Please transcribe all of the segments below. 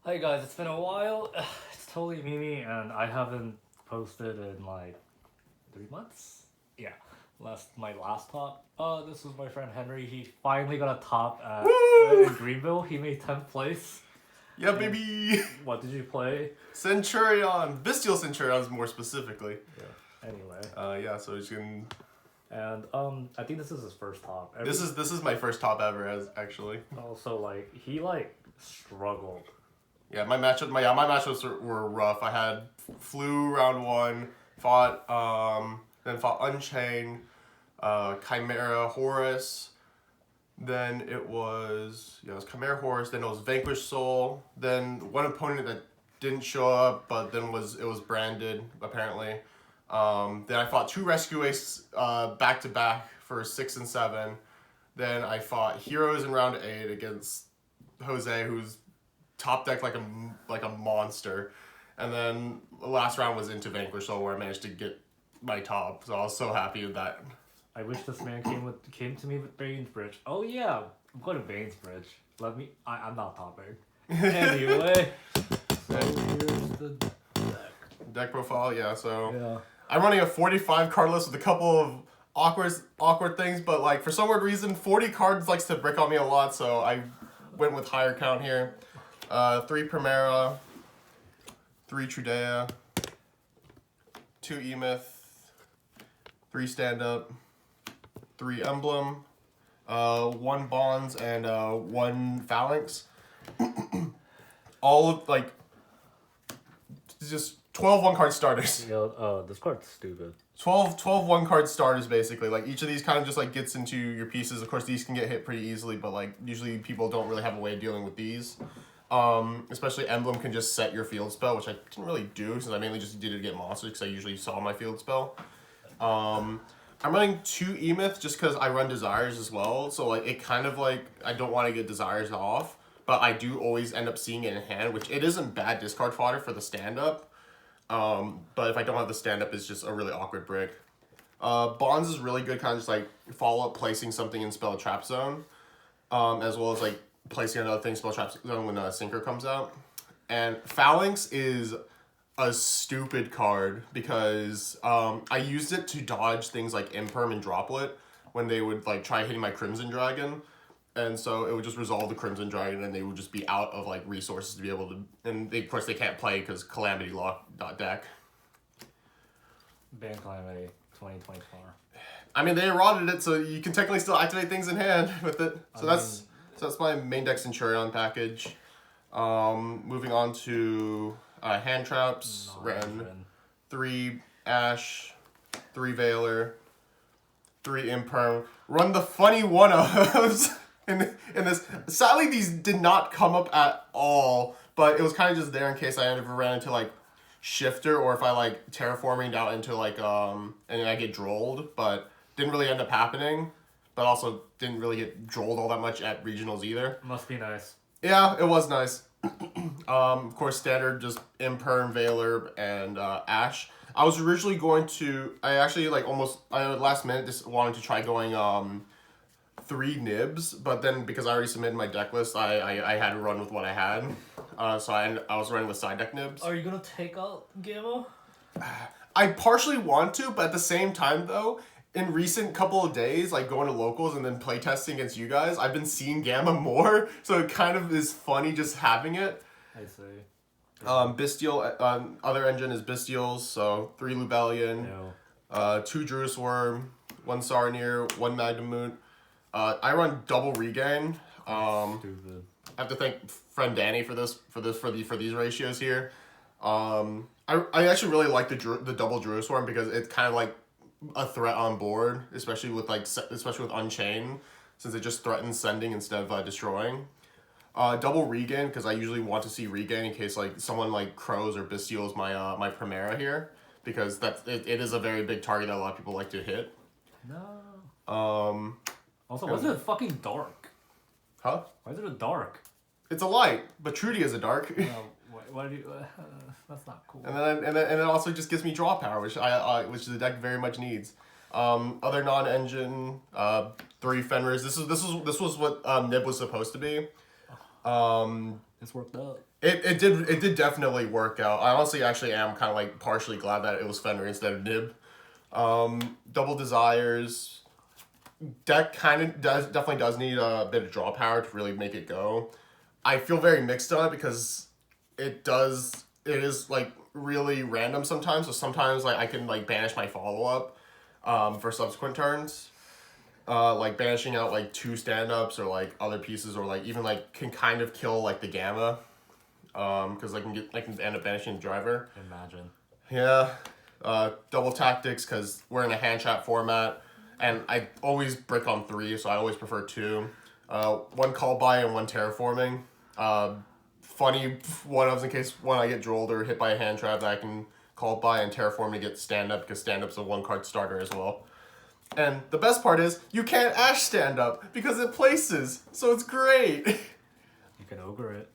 Hi guys, it's been a while. It's totally Mimi, and I haven't posted in like 3 months. Yeah, my last top. This was my friend Henry. He finally got a top at Woo! in Greenville. He made 10th place. Yeah, And baby! what did you play? Centurion! Bestial Centurions more specifically. Yeah. Anyway, Yeah, so he's gonna... and I think this is his first top. This is my first top ever, as actually. Also like he like struggled. Yeah, my matchups were rough. I had flew round one, then fought Unchained, Chimera Horus. Then it was Chimera Horus. Then it was Vanquish Soul. Then one opponent that didn't show up, but then it was branded apparently. Then I fought two Rescue Ace back to back for 6 and 7. Then I fought Heroes in round 8 against Jose, who's top deck like a monster. And then the last round was into Vanquish Soul, where I managed to get my top. So I was so happy with that. I wish this man came to me with Banesbridge. Oh yeah, I'm going to Banesbridge. I'm not topping. Anyway, so here's the deck. Deck profile, yeah. So Yeah. I'm running a 45 card list with a couple of awkward things, but like for some weird reason, 40 cards likes to brick on me a lot, so I went with higher count here. 3 Primera, 3 Trudea, 2 Emeth, 3 Stand Up, 3 Emblem, 1 Bonds, and 1 Phalanx. All of, like, just 12 one-card starters. Yo, this card's stupid. 12 one-card starters, basically. Like, each of these kind of just, like, gets into your pieces. Of course, these can get hit pretty easily, but, like, usually people don't really have a way of dealing with these. Especially Emblem can just set your field spell, which I didn't really do, since I mainly just did it to get monsters, because I usually saw my field spell. I'm running 2 Emeth just because I run Desires as well, so, like, it kind of, like, I don't want to get Desires off, but I do always end up seeing it in hand, which it isn't bad discard fodder for the stand-up. But if I don't have the stand-up, it's just a really awkward brick. Bonds is really good, kind of just like follow-up placing something in spell trap zone, as well as like placing another thing in spell trap zone when a sinker comes out. And Phalanx is a stupid card because I used it to dodge things like Imperm and Droplet when they would like try hitting my Crimson Dragon. And so it would just resolve the Crimson Dragon, and they would just be out of like resources to be able to. And of course they can't play because Calamity Lock deck. Ban Calamity 2024. I mean, they eroded it, so you can technically still activate things in hand with it. So that's my main deck Centurion package. Moving on to hand traps. Ran 3 Ash, 3 Veiler, 3 Imperm. Run the funny one-ofs. In this, sadly, these did not come up at all, but it was kind of just there in case I ever ran into like Shifter, or if I like terraforming out into like and I get drolled, but didn't really end up happening. But also didn't really get drolled all that much at regionals either. Must be nice. Yeah, it was nice. Of course, standard just Imperm, Veiler, and Ash. I was originally going to. I actually like last minute just wanted to try going 3 Nibs, but then because I already submitted my deck list, I had to run with what I had. So I was running with side deck Nibs. Are you gonna take out Gamma? I partially want to, but at the same time though, in recent couple of days, like going to locals and then playtesting against you guys, I've been seeing Gamma more, so it kind of is funny just having it. I see. Bestial, other engine is Bestials, so 3 Lubellion, No. 2 Druis Worm, 1 Sarnier, 1 Magdamoot. I run double regain. Stupid. I have to thank friend Danny for these ratios here. I actually really like the double Druis Worm because it's kind of like a threat on board, especially with Unchained, since it just threatens sending instead of destroying. Double regain because I usually want to see regain in case like someone like Crows or Bestials my Primera here, because it is a very big target that a lot of people like to hit. No. Also, why is it fucking dark? Huh? Why is it a dark? It's a light, but Trudy is a dark. Why do you? That's not cool. And then it also just gives me draw power, which which the deck very much needs. Other non-engine, 3 Fenris. This was what Nib was supposed to be. It's worked out. It did definitely work out. I honestly actually am kind of like partially glad that it was Fenrir instead of Nib. Double Desires. Deck kind of definitely does need a bit of draw power to really make it go. I feel very mixed on it because it is like really random sometimes. So sometimes like I can like banish my follow up for subsequent turns. Like banishing out like 2 stand-ups or like other pieces, or like even like can kind of kill like the Gamma. Because I can end up banishing the driver. Imagine. Yeah. Double tactics because we're in a hand trap format, and I always brick on 3, so I always prefer 2. 1 call by and 1 terraforming. Funny one-ofs in case when I get drolled or hit by a hand trap that I can call by and terraform to get stand-up, because stand-up's a 1-card starter as well. And the best part is you can't Ash stand-up because it places, so it's great. You can ogre it.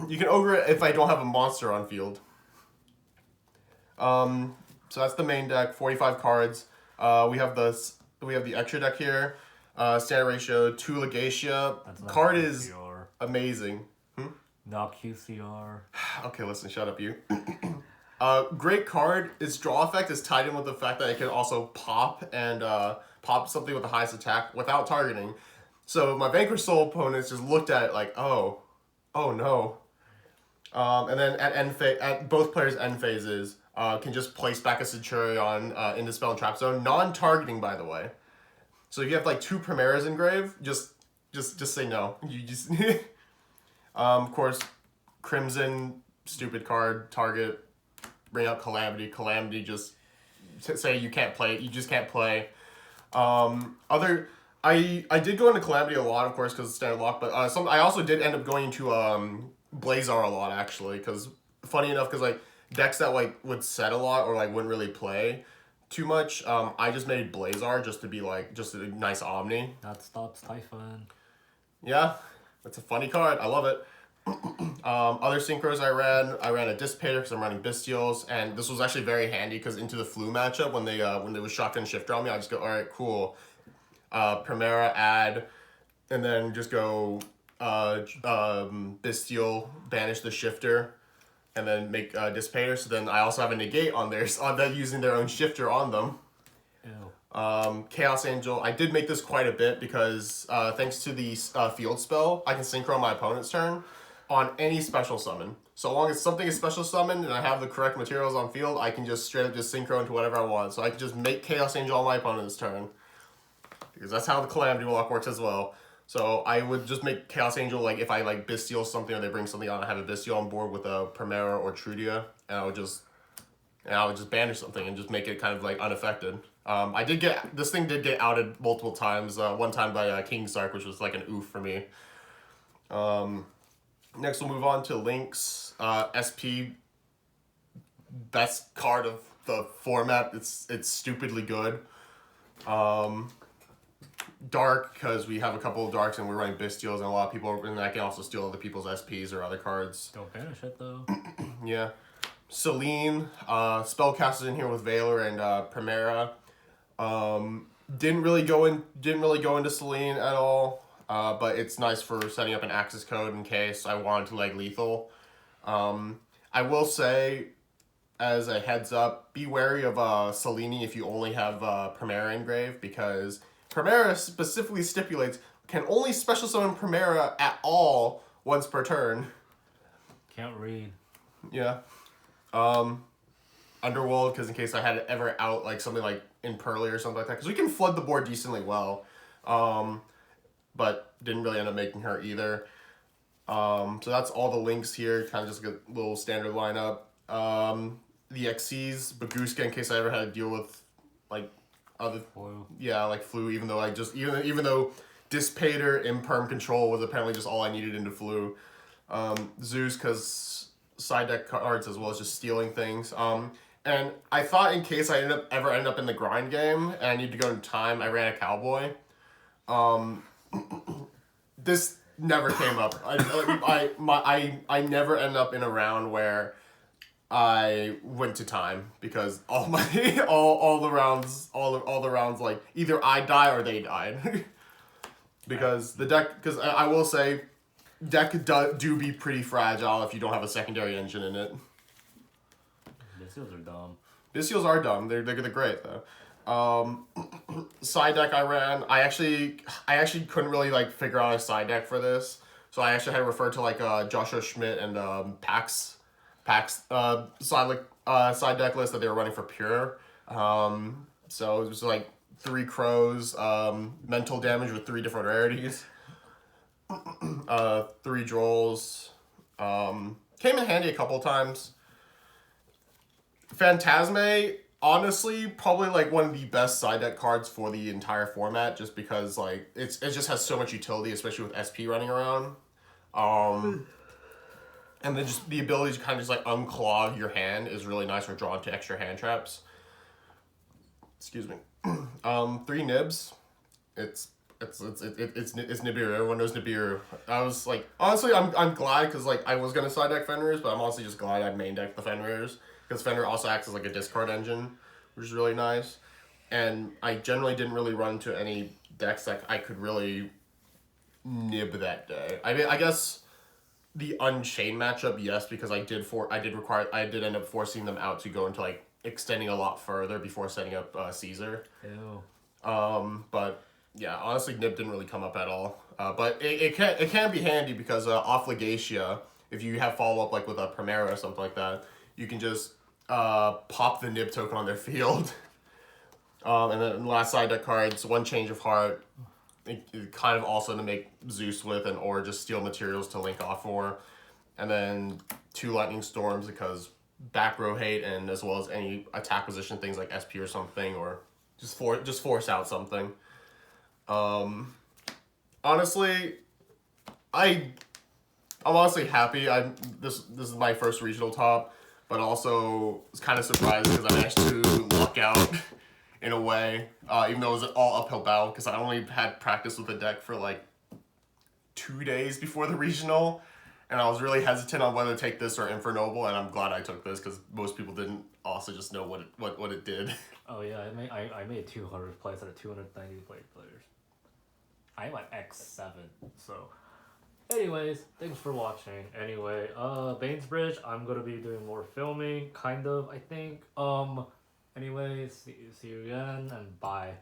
You can ogre it if I don't have a monster on field. So that's the main deck, 45 cards. We have the extra deck here. Standard ratio, 2 Legacia. Card is amazing. Not QCR. Okay, listen, shut up you. Great card. Its draw effect is tied in with the fact that it can also pop and pop something with the highest attack without targeting. So my Vanquish Soul opponents just looked at it like, oh no. And then at both players' end phases, can just place back a Centurion into Spell and Trap Zone, non-targeting by the way. So if you have like 2 Primaras in grave, just say no. You just of course, Crimson, stupid card, target, bring out Calamity. Calamity just say you can't play it. You just can't play. I did go into Calamity a lot, of course, because it's standard lock, but I also did end up going into Blazar a lot, actually, because funny enough, because like decks that like would set a lot or like wouldn't really play too much, I just made Blazar just to be like just a nice Omni. That stops Typhon. Yeah, that's a funny card. I love it. Other synchros I ran a Dissipator because I'm running Bestials, and this was actually very handy because into the Flu matchup when they was shotgun shifter on me, I just go, all right, cool. Primera add, and then just go Bestial, banish the shifter, and then make Dissipator. So then I also have a negate on there, so on them using their own shifter on them. Ew. Chaos Angel, I did make this quite a bit because thanks to the field spell, I can synchro my opponent's turn on any special summon. So long as something is special summoned and I have the correct materials on field, I can just straight up just synchro into whatever I want. So I can just make Chaos Angel on my opponent's turn. Because that's how the Calamity Lock works as well. So I would just make Chaos Angel, like if I like Bestial something or they bring something on, I have a Bestial on board with a Primera or Trudia, and I would just banish something and just make it kind of like unaffected. This thing did get outed multiple times. One time by King Sark, which was like an oof for me. Next we'll move on to Link's SP, best card of the format. It's stupidly good. Dark, because we have a couple of darks and we're running Bestials, and a lot of people, and I can also steal other people's SPs or other cards. Don't banish it though. Yeah. Celine, spellcasters in here with Valor and Primera. Didn't really go into Celine at all. But it's nice for setting up an access code in case I wanted to leg lethal. I will say, as a heads up, be wary of Selene if you only have Primera engrave, because Primera specifically stipulates can only special summon Primera at all once per turn. Can't read. Yeah. Underworld, because in case I had it ever out like something like in Pearly or something like that, because we can flood the board decently well. But didn't really end up making her either. So that's all the links here, kind of just a little standard lineup. The XCs, Baguska, in case I ever had to deal with like other Flu. Yeah, like Flu, even though even though Dissipator Imperm Control was apparently just all I needed into Flu. Zeus, because side deck cards as well as just stealing things. And I thought in case I ever end up in the grind game and I need to go in time, I ran a Cowboy. This never came up. I never end up in a round where I went to time, because all the rounds like either I die or they died. Because I will say deck do be pretty fragile if you don't have a secondary engine in it. The seals are dumb. Bystials are dumb. They're great though. Side deck I ran. I actually couldn't really like figure out a side deck for this, so I actually had to refer to like Joshua Schmidt and Pax side deck list that they were running for Pure. So it was like 3 crows, mental damage with 3 different rarities, 3 drolls. Came in handy a couple times. Phantasme, honestly, probably like one of the best side deck cards for the entire format, just because like it just has so much utility, especially with SP running around. And then just the ability to kind of just like unclog your hand is really nice, or draw into extra hand traps. Excuse me. 3 nibs. It's Nibiru. Everyone knows Nibiru. I was like, honestly, I'm glad, because like I was gonna side deck Fenrir's, but I'm honestly just glad I main decked the Fenrir's, because Fenrir also acts as like a discard engine, which is really nice. And I generally didn't really run into any decks that I could really nib that day. I mean, I guess the Unchained matchup, yes, because I did end up forcing them out to go into like extending a lot further before setting up Caesar. Ew. But yeah, honestly, nib didn't really come up at all. But it can be handy, because off Legacia, if you have follow up like with a Primera or something like that, you can just pop the nib token on their field. And then last side deck cards, 1 Change of Heart. It kind of also to make Zeus with, and or just steal materials to link off for. And then 2 Lightning Storms, because back row hate, and as well as any attack position things like SP or something, or just force out something. Honestly, I'm honestly happy. This is my first regional top, but also was kind of surprised because I managed to luck out in a way, even though it was an all uphill battle, because I only had practice with the deck for like 2 days before the regional, and I was really hesitant on whether to take this or Infernoble, and I'm glad I took this, because most people didn't also just know what it did. Oh yeah, I made 200 plays out of 290 players. I'm at X7, so. Anyways, thanks for watching. Anyway, Banesbridge, I'm gonna be doing more filming, kind of, I think. Anyways, see you again, and bye.